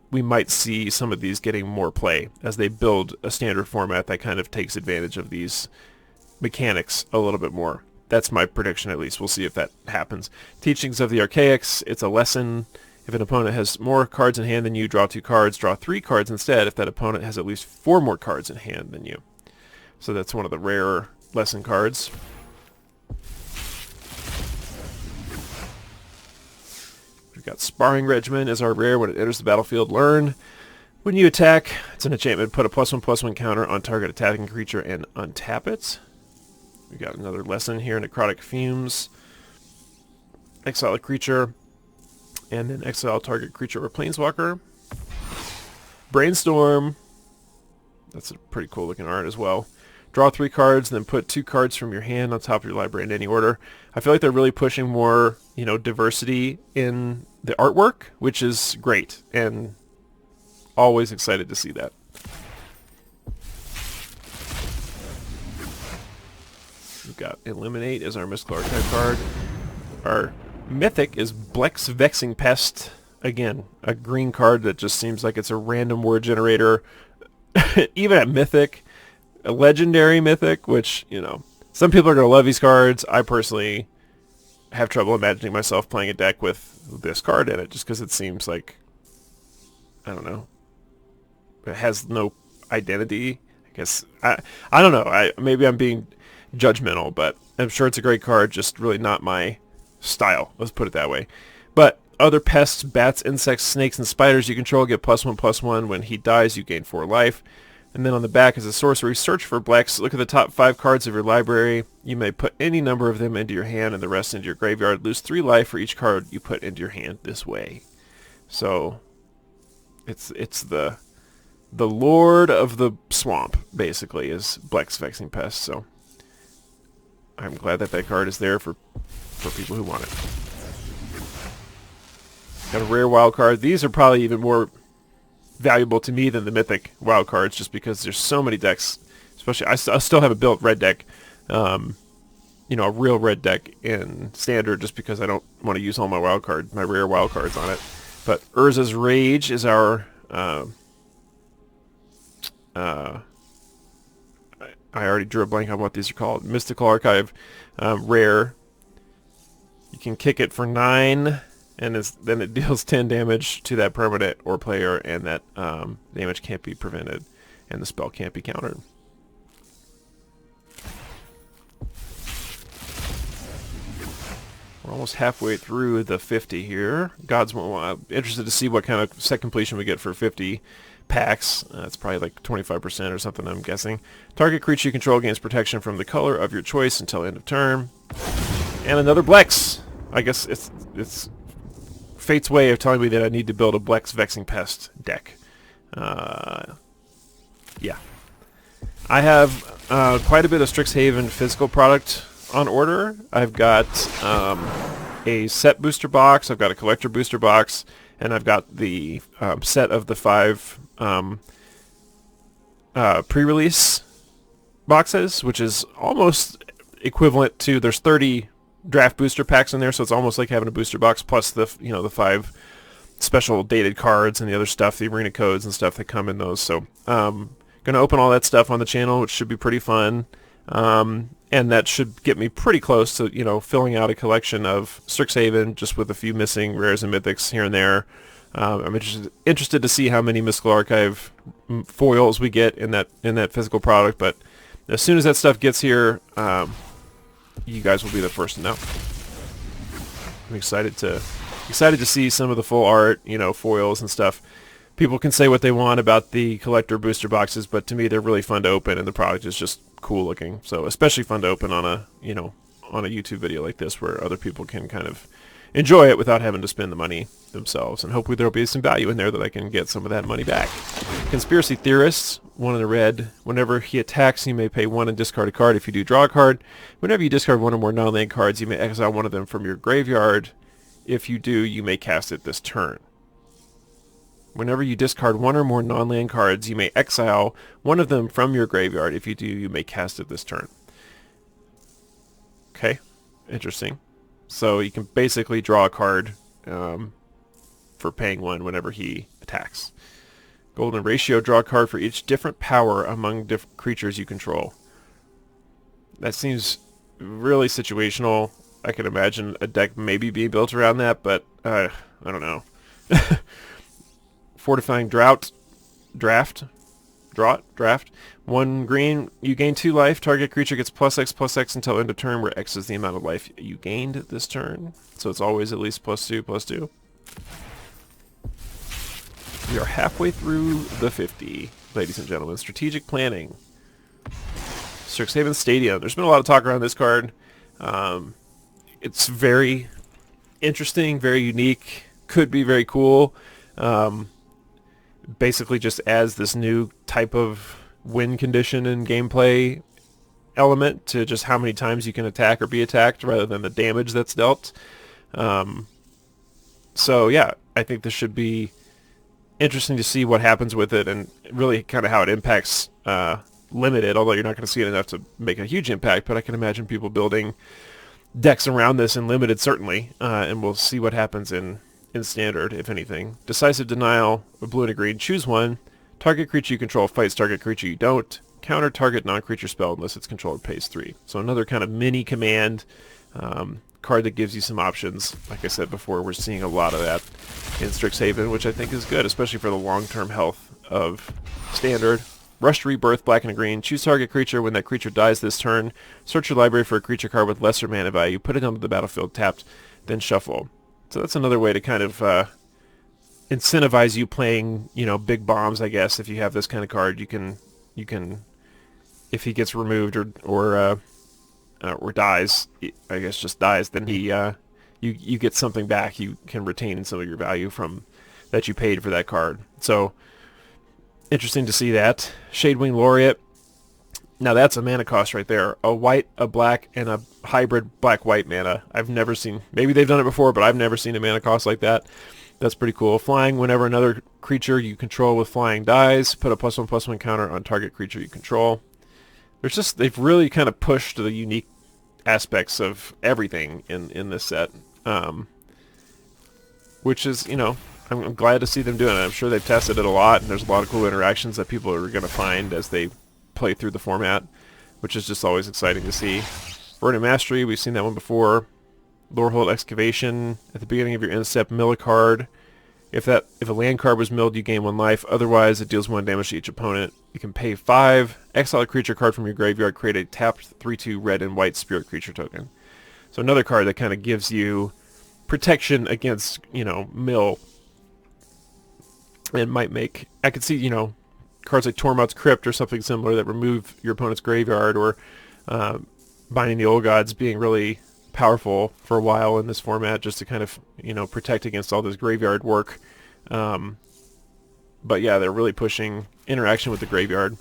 we might see some of these getting more play as they build a Standard format that kind of takes advantage of these mechanics a little bit more. That's my prediction, at least. We'll see if that happens. Teachings of the Archaics. It's a lesson. If an opponent has more cards in hand than you, draw 2 cards. Draw 3 cards instead if that opponent has at least 4 more cards in hand than you. So that's one of the rare lesson cards. We've got Sparring Regimen as our rare. When it enters the battlefield, learn. When you attack, it's an enchantment. Put a +1/+1 counter on target attacking creature and untap it. We got another lesson here, Necrotic Fumes. Exile a creature, and then exile target creature or planeswalker. Brainstorm. That's a pretty cool looking art as well. Draw 3 cards, then put 2 cards from your hand on top of your library in any order. I feel like they're really pushing more, you know, diversity in the artwork, which is great, and always excited to see that. We've got Eliminate as our Mystical Archive card. Our Mythic is Blex Vexing Pest. Again, a green card that just seems like it's a random word generator. Even at Mythic, a legendary Mythic, which, you know, some people are going to love these cards. I personally have trouble imagining myself playing a deck with this card in it just because it seems like, I don't know, it has no identity. I guess, I don't know. Maybe I'm being judgmental, but I'm sure it's a great card, just really not my style. Let's put it that way. But other pests, bats, insects, snakes, and spiders you control get +1/+1. When he dies, you gain 4 life. And then on the back is a sorcery. Search for Blex. Look at the top 5 cards of your library. You may put any number of them into your hand and the rest into your graveyard. Lose 3 life for each card you put into your hand this way. So it's the Lord of the Swamp, basically, is Blex Vexing Pest. So I'm glad that that card is there for people who want it. Got a rare wild card. These are probably even more valuable to me than the mythic wild cards, just because there's so many decks. Especially, I still have a built red deck, you know, a real red deck in standard, just because I don't want to use all my rare wild cards on it. But Urza's Rage is our I already drew a blank on what these are called. Mystical Archive, rare. You can kick it for 9, and then it deals 10 damage to that permanent or player, and that damage can't be prevented, and the spell can't be countered. We're almost halfway through the 50 here. God's I'm interested to see what kind of set completion we get for 50 packs. It's probably like 25% or something, I'm guessing. Target creature you control gains protection from the color of your choice until end of turn. And another Blex. I guess it's Fate's way of telling me that I need to build a Blex Vexing Pest deck. Yeah. I have quite a bit of Strixhaven physical product on order. I've got a set booster box, I've got a collector booster box, and I've got the set of the 5 pre-release boxes, which is almost equivalent to, there's 30 draft booster packs in there, so it's almost like having a booster box plus the, you know, the 5 special dated cards and the other stuff, the arena codes and stuff that come in those. So gonna open all that stuff on the channel, which should be pretty fun. And that should get me pretty close to, you know, filling out a collection of Strixhaven, just with a few missing rares and mythics here and there. I'm interested to see how many Mystical Archive foils we get in that physical product. But as soon as that stuff gets here, you guys will be the first to know. I'm excited to see some of the full art, you know, foils and stuff. People can say what they want about the collector booster boxes, but to me they're really fun to open, and the product is just cool looking. So especially fun to open on a, you know, on a YouTube video like this, where other people can kind of enjoy it without having to spend the money themselves. And hopefully there'll be some value in there that I can get some of that money back. Conspiracy Theorists, 1 in the red. Whenever he attacks, you may pay 1 and discard a card. If you do, draw a card. Whenever you discard 1 or more non-land cards, you may exile 1 of them from your graveyard. If you do, you may cast it this turn. Whenever you discard 1 or more non-land cards, you may exile 1 of them from your graveyard. If you do, you may cast it this turn. Okay, interesting. So you can basically draw a card for paying 1 whenever he attacks. Golden Ratio, draw a card for each different power among different creatures you control. That seems really situational. I can imagine a deck maybe being built around that, but I don't know. Fortifying Draft. 1 green, you gain 2 life. Target creature gets +X/+X until end of turn, where X is the amount of life you gained this turn. So it's always at least +2/+2. We are halfway through the 50, ladies and gentlemen. Strategic Planning. Strixhaven Stadium. There's been a lot of talk around this card. It's very interesting, very unique, could be very cool. Basically just adds this new type of win condition and gameplay element to just how many times you can attack or be attacked, rather than the damage that's dealt. So yeah, I think this should be interesting to see what happens with it, and really kind of how it impacts limited, although you're not going to see it enough to make a huge impact. But I can imagine people building decks around this in limited, certainly, and we'll see what happens in standard, if anything. Decisive Denial, a blue and a green. Choose 1. Target creature you control fights target creature you don't. Counter target non-creature spell unless its controller pays 3. So another kind of mini command card that gives you some options. Like I said before, we're seeing a lot of that in Strixhaven, which I think is good, especially for the long-term health of standard. Rush to Rebirth, black and a green. Choose target creature. When that creature dies this turn, search your library for a creature card with lesser mana value. Put it onto the battlefield tapped, then shuffle. So that's another way to kind of incentivize you playing, you know, big bombs, I guess. If you have this kind of card, you can, if he gets removed or dies, I guess just dies, then he you get something back. You can retain some of your value from that you paid for that card. So interesting to see that. Shadewing Laureate. Now that's a mana cost right there. A white, a black, and a hybrid black-white mana. I've never seen, maybe they've done it before, but I've never seen a mana cost like that. That's pretty cool. Flying, whenever another creature you control with flying dies, put a +1/+1 counter on target creature you control. There's just, they've really kind of pushed the unique aspects of everything in this set. Which is, you know, I'm glad to see them doing it. I'm sure they've tested it a lot, and there's a lot of cool interactions that people are going to find as they play through the format, which is just always exciting to see. Burning Mastery, we've seen that one before. Lorehold Excavation, at the beginning of your end step, mill a card. If a land card was milled, you gain 1 life. Otherwise, it deals 1 damage to each opponent. You can pay 5, exile a creature card from your graveyard, create a tapped 3/2 red and white spirit creature token. So another card that kind of gives you protection against, you know, mill. And might make, I could see, you know, cards like Tormod's Crypt or something similar that remove your opponent's graveyard, or Binding the Old Gods being really powerful for a while in this format, just to kind of, you know, protect against all this graveyard work. But yeah, they're really pushing interaction with the graveyard,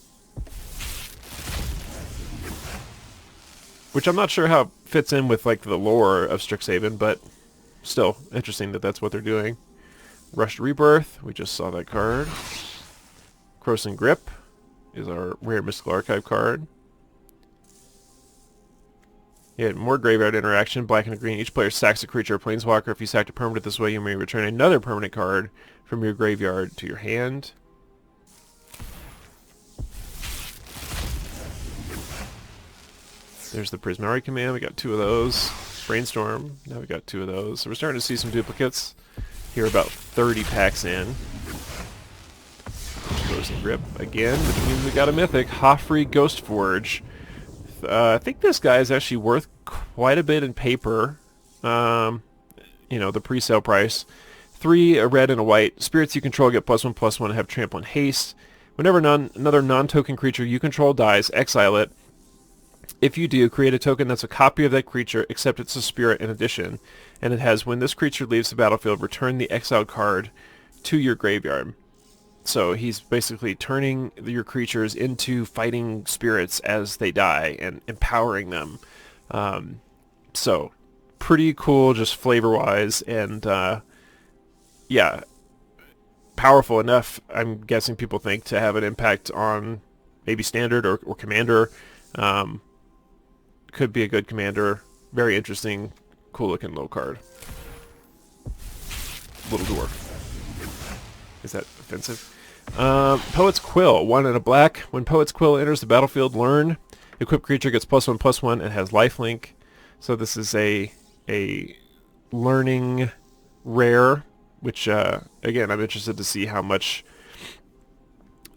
which I'm not sure how it fits in with like the lore of Strixhaven, but still interesting that that's what they're doing. Rush to Rebirth, we just saw that card. Croson Grip is our rare Mystical Archive card. Yeah, more graveyard interaction, black and green. Each player sacks a creature or planeswalker. If you sacked a permanent this way, you may return another permanent card from your graveyard to your hand. There's the Prismari command. We got 2 of those. Brainstorm. Now we got 2 of those. So we're starting to see some duplicates. Here about 30 packs in. Croson Grip again, which means we got a mythic. Hoffrey Ghostforge. I think this guy is actually worth quite a bit in paper. You know, the pre-sale price. 3, a red and a white. Spirits you control get +1/+1 and have trample and haste. Whenever another non-token creature you control dies, exile it. If you do, create a token that's a copy of that creature, except it's a spirit in addition. And it has, when this creature leaves the battlefield, return the exiled card to your graveyard. So he's basically turning your creatures into fighting spirits as they die and empowering them. So pretty cool, just flavor-wise, and yeah, powerful enough, I'm guessing people think, to have an impact on maybe Standard or Commander. Could be a good Commander. Very interesting, cool-looking little card. Little dwarf. Is that offensive? Poet's Quill, 1 and a black. When Poet's Quill enters the battlefield, learn. Equipped creature gets +1/+1 and has lifelink. So this is a learning rare, which again, I'm interested to see how much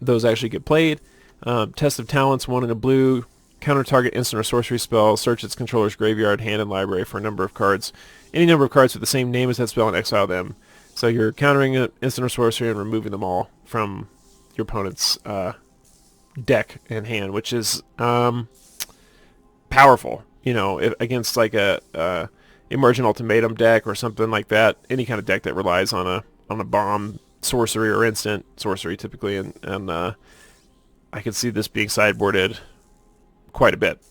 those actually get played. Test of Talents, 1 and a blue. Counter target instant or sorcery spell. Search its controller's graveyard, hand, and library for a number of cards. Any number of cards with the same name as that spell, and exile them. So you're countering an instant or sorcery and removing them all from your opponent's deck and hand, which is powerful. You know, against like a Emergent Ultimatum deck or something like that. Any kind of deck that relies on a bomb sorcery or instant sorcery typically, and I could see this being sideboarded quite a bit.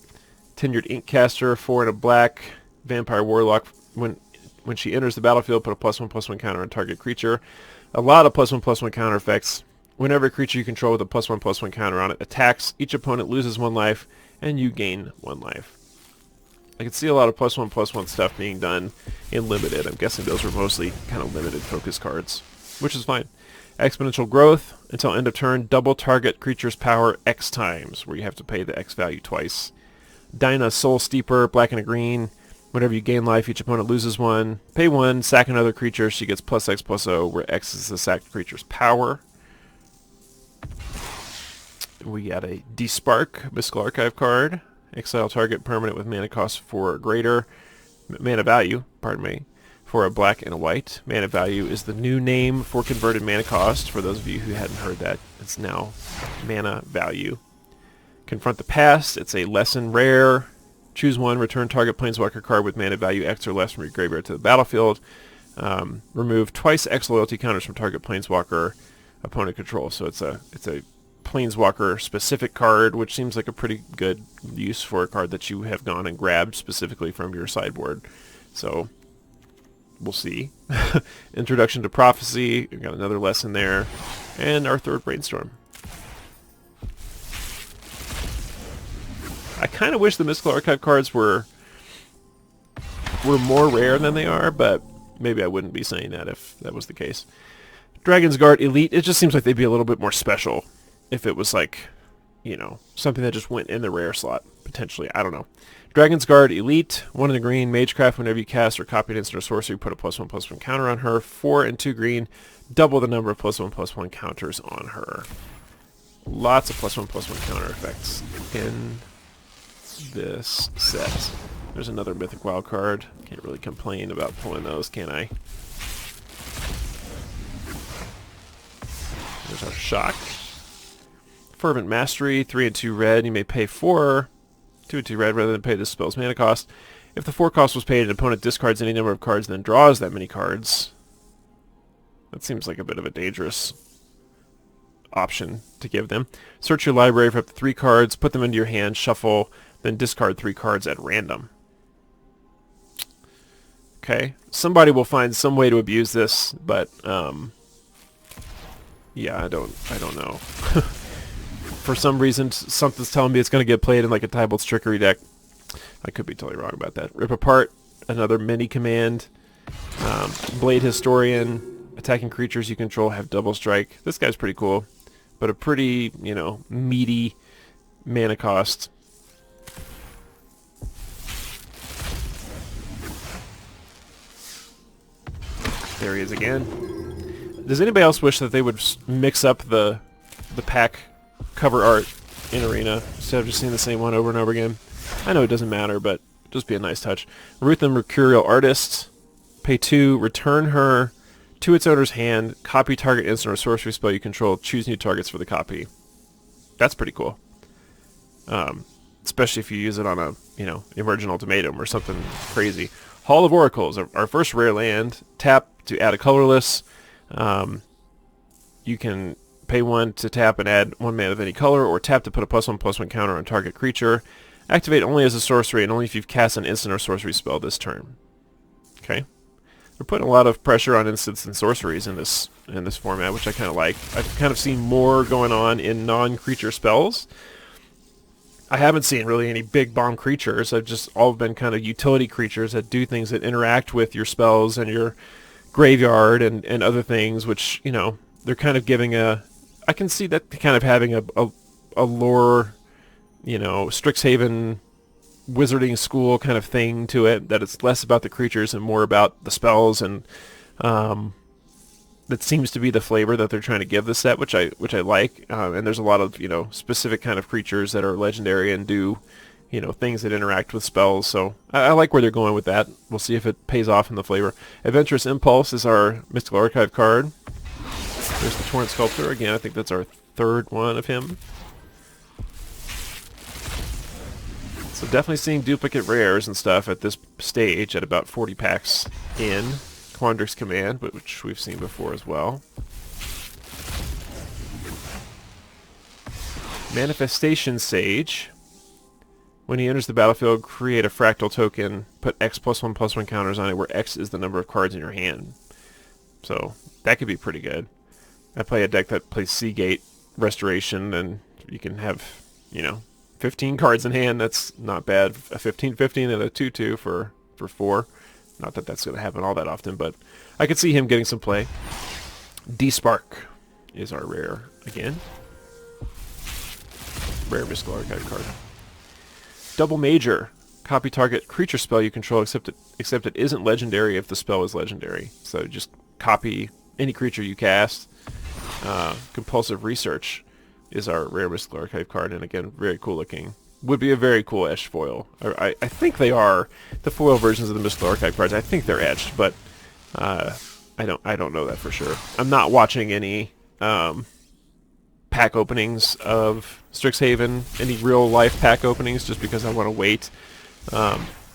Tenured Inkcaster, 4 and a black. Vampire Warlock, when she enters the battlefield, put a +1/+1 counter on target creature. A lot of +1/+1 counter effects. Whenever a creature you control with a +1/+1 counter on it attacks, each opponent loses 1 life, and you gain 1 life. I can see a lot of +1/+1 stuff being done in limited. I'm guessing those were mostly kind of limited focus cards, which is fine. Exponential Growth, until end of turn, double target creature's power X times, where you have to pay the X value twice. Dinah Soul Steeper, black and a green. Whenever you gain life, each opponent loses 1. Pay 1, sack another creature, she gets +X/+0, where X is the sacked creature's power. We got a Despark Mystical Archive card. Exile target permanent with mana cost 4 or greater. Mana value, pardon me, for a black and a white. Mana value is the new name for converted mana cost. For those of you who hadn't heard that, it's now mana value. Confront the Past. It's a lesson rare. Choose one. Return target planeswalker card with mana value X or less from your graveyard to the battlefield. Remove twice X loyalty counters from target planeswalker opponent control. So it's a planeswalker specific card, which seems like a pretty good use for a card that you have gone and grabbed specifically from your sideboard. So we'll see. Introduction to Prophecy. We've got another lesson there, and our third Brainstorm. I kind of wish the Mystical Archive cards were more rare than they are, but maybe I wouldn't be saying that if that was the case. Dragon's Guard Elite. It just seems like they'd be a little bit more special if it was like, you know, something that just went in the rare slot, potentially. I don't know. Dragon's Guard Elite, 1 in the green, Magecraft. Whenever you cast or copy an instant or sorcery, put a +1/+1 counter on her. 4 and 2 green, double the number of +1/+1 counters on her. Lots of +1/+1 counter effects in this set. There's another Mythic Wild card. Can't really complain about pulling those, can I? There's our Shock. Fervent Mastery, 3 and 2 red. You may pay 4, 2 and 2 red rather than pay this spell's mana cost. If the 4 cost was paid, an opponent discards any number of cards and then draws that many cards. That seems like a bit of a dangerous option to give them. Search your library for up to 3 cards, put them into your hand, shuffle, then discard 3 cards at random. Okay, somebody will find some way to abuse this, but yeah, I don't know. For some reason, something's telling me it's going to get played in like a Tybalt's Trickery deck. I could be totally wrong about that. Rip Apart, another mini command. Blade Historian, attacking creatures you control have double strike. This guy's pretty cool, but a pretty, you know, meaty mana cost. There he is again. Does anybody else wish that they would mix up the pack cover art in Arena instead of just seeing the same one over and over again? I know it doesn't matter, but just be a nice touch. Ruth the Mercurial Artist. Pay 2, return her to its owner's hand, copy target instant or sorcery spell you control, choose new targets for the copy. That's pretty cool. Especially if you use it on a, you know, Emergent Ultimatum or something crazy. Hall of Oracles, our first rare land. Tap to add a colorless. You can pay 1 to tap and add 1 mana of any color, or tap to put a +1/+1 counter on target creature. Activate only as a sorcery and only if you've cast an instant or sorcery spell this turn. Okay. They're putting a lot of pressure on instants and sorceries in this format, which I kind of like. I've kind of seen more going on in non-creature spells. I haven't seen really any big bomb creatures. I've just all been kind of utility creatures that do things that interact with your spells and your graveyard and other things, which, you know, they're kind of giving a... I can see that kind of having a lore, you know, Strixhaven wizarding school kind of thing to it, that it's less about the creatures and more about the spells, and that seems to be the flavor that they're trying to give the set, which I like. And there's a lot of, you know, specific kind of creatures that are legendary and do, you know, things that interact with spells. So I like where they're going with that. We'll see if it pays off in the flavor. Adventurous Impulse is our Mystical Archive card. There's the Torrent Sculptor. Again, I think that's our third one of him. So definitely seeing duplicate rares and stuff at this stage at about 40 packs in. Quandrix Command, which we've seen before as well. Manifestation Sage. When he enters the battlefield, create a fractal token, put X +1/+1 counters on it, where X is the number of cards in your hand. So that could be pretty good. I play a deck that plays Seagate Restoration, and you can have, you know, 15 cards in hand. That's not bad. A 15/15 and a 2/2 for 4. Not that that's going to happen all that often, but I could see him getting some play. Despark is our rare again. Rare Mystical Archive card. Double Major. Copy target creature spell you control, except it isn't legendary if the spell is legendary. So just copy any creature you cast. Compulsive Research. is our rare Mystical Archive card, and again, very cool looking. Would be a very cool etched foil. I think they are the foil versions of the Mystical Archive cards. I think they're etched, but I don't know that for sure. I'm not watching any pack openings of Strixhaven, any real life pack openings, just because I want to wait.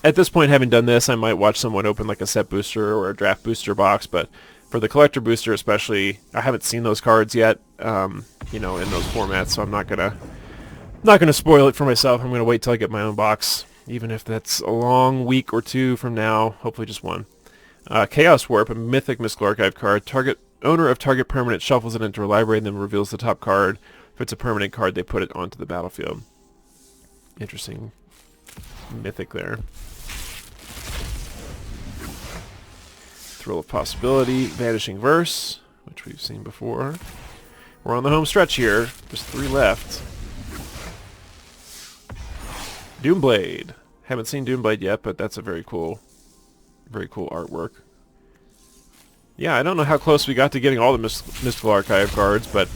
At this point, having done this, I might watch someone open like a set booster or a draft booster box, but for the collector booster especially, I haven't seen those cards yet, you know, in those formats, so I'm not gonna spoil it for myself. I'm gonna wait till I get my own box, even if that's a long week or two from now. Hopefully just one. Chaos Warp, a mythic Mystical Archive card. Owner of target permanent shuffles it into a library and then reveals the top card. If it's a permanent card, they put it onto the battlefield. Interesting mythic there. Thrill of Possibility, Vanishing Verse, which we've seen before. We're on the home stretch here. There's 3 left. Doomblade. Haven't seen Doomblade yet, but that's a very cool artwork. Yeah, I don't know how close we got to getting all the Mystical Archive cards, but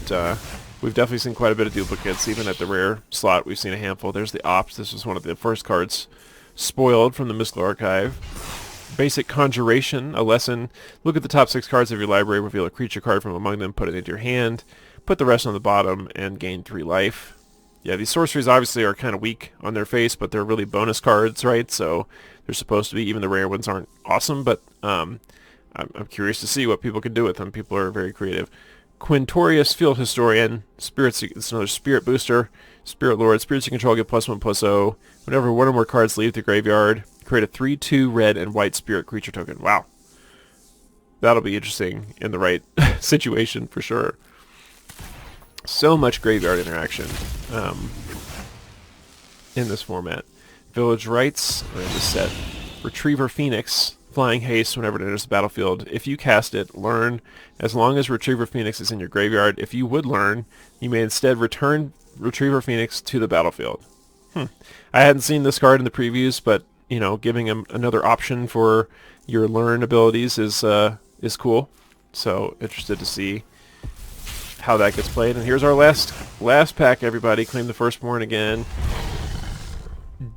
we've definitely seen quite a bit of duplicates. Even at the rare slot, we've seen a handful. There's the Ops. This was one of the first cards spoiled from the Mystical Archive. Basic Conjuration, a lesson. Look at the top 6 cards of your library, reveal a creature card from among them, put it into your hand, put the rest on the bottom, and gain 3 life. Yeah, these sorceries obviously are kind of weak on their face, but they're really bonus cards, right? So they're supposed to be. Even the rare ones aren't awesome, but I'm curious to see what people can do with them. People are very creative. Quintorius, Field Historian, it's another Spirit Booster, Spirit Lord, Spirits you control get +1/+0. Whenever one or more cards leave the graveyard, create a 3/2 red and white Spirit creature token. Wow. That'll be interesting in the right situation for sure. So much graveyard interaction in this format. Village Rites are in this set. Retriever Phoenix, Flying Haste whenever it enters the battlefield. If you cast it, learn. As long as Retriever Phoenix is in your graveyard, if you would learn, you may instead return Retriever Phoenix to the battlefield. I hadn't seen this card in the previews, but you know, giving him another option for your learn abilities is cool. So interested to see how that gets played. And here's our last pack, everybody. Claim the Firstborn again.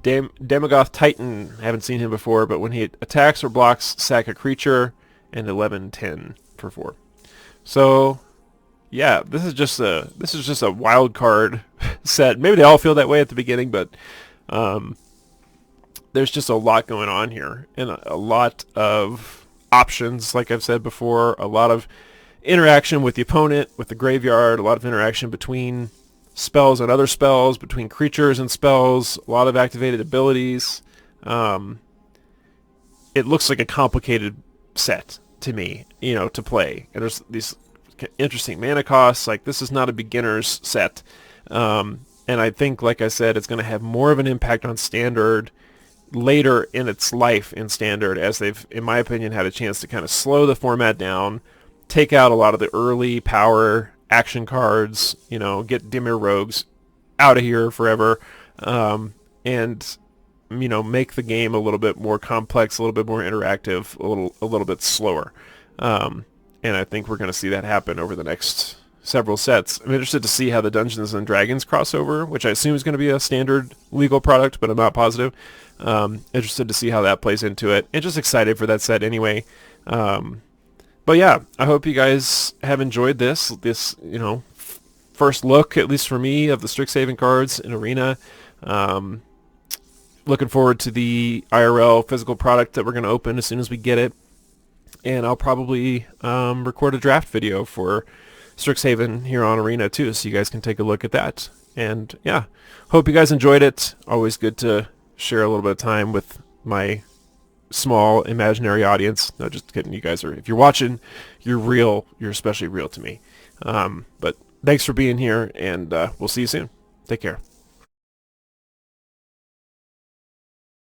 Demogoth Titan. Haven't seen him before, but when he attacks or blocks, sack a creature, and 11/10 for 4. So yeah, this is just a wild card set. Maybe they all feel that way at the beginning, but there's just a lot going on here, and a lot of options, like I've said before, a lot of interaction with the opponent, with the graveyard, a lot of interaction between spells and other spells, between creatures and spells, a lot of activated abilities. It looks like a complicated set to me, you know, to play. And there's these interesting mana costs. Like, this is not a beginner's set. And I think, like I said, it's going to have more of an impact on Standard later in its life in Standard, as they've, in my opinion, had a chance to kind of slow the format down, take out a lot of the early power action cards, you know, get Dimir Rogues out of here forever, and, you know, make the game a little bit more complex, a little bit more interactive, a little bit slower. And I think we're going to see that happen over the next several sets. I'm interested to see how the Dungeons and Dragons crossover, which I assume is going to be a Standard legal product, but I'm not positive. Interested to see how that plays into it, and just excited for that set anyway. But yeah, I hope you guys have enjoyed this, you know, first look, at least for me, of the Strixhaven cards in Arena. Looking forward to the IRL physical product that we're going to open as soon as we get it. And I'll probably record a draft video for Strixhaven here on Arena too, so you guys can take a look at that. And yeah, hope you guys enjoyed it. Always good to share a little bit of time with my small imaginary audience. No, just kidding. You guys are, if you're watching, you're real. You're especially real to me. But thanks for being here, and we'll see you soon. Take care.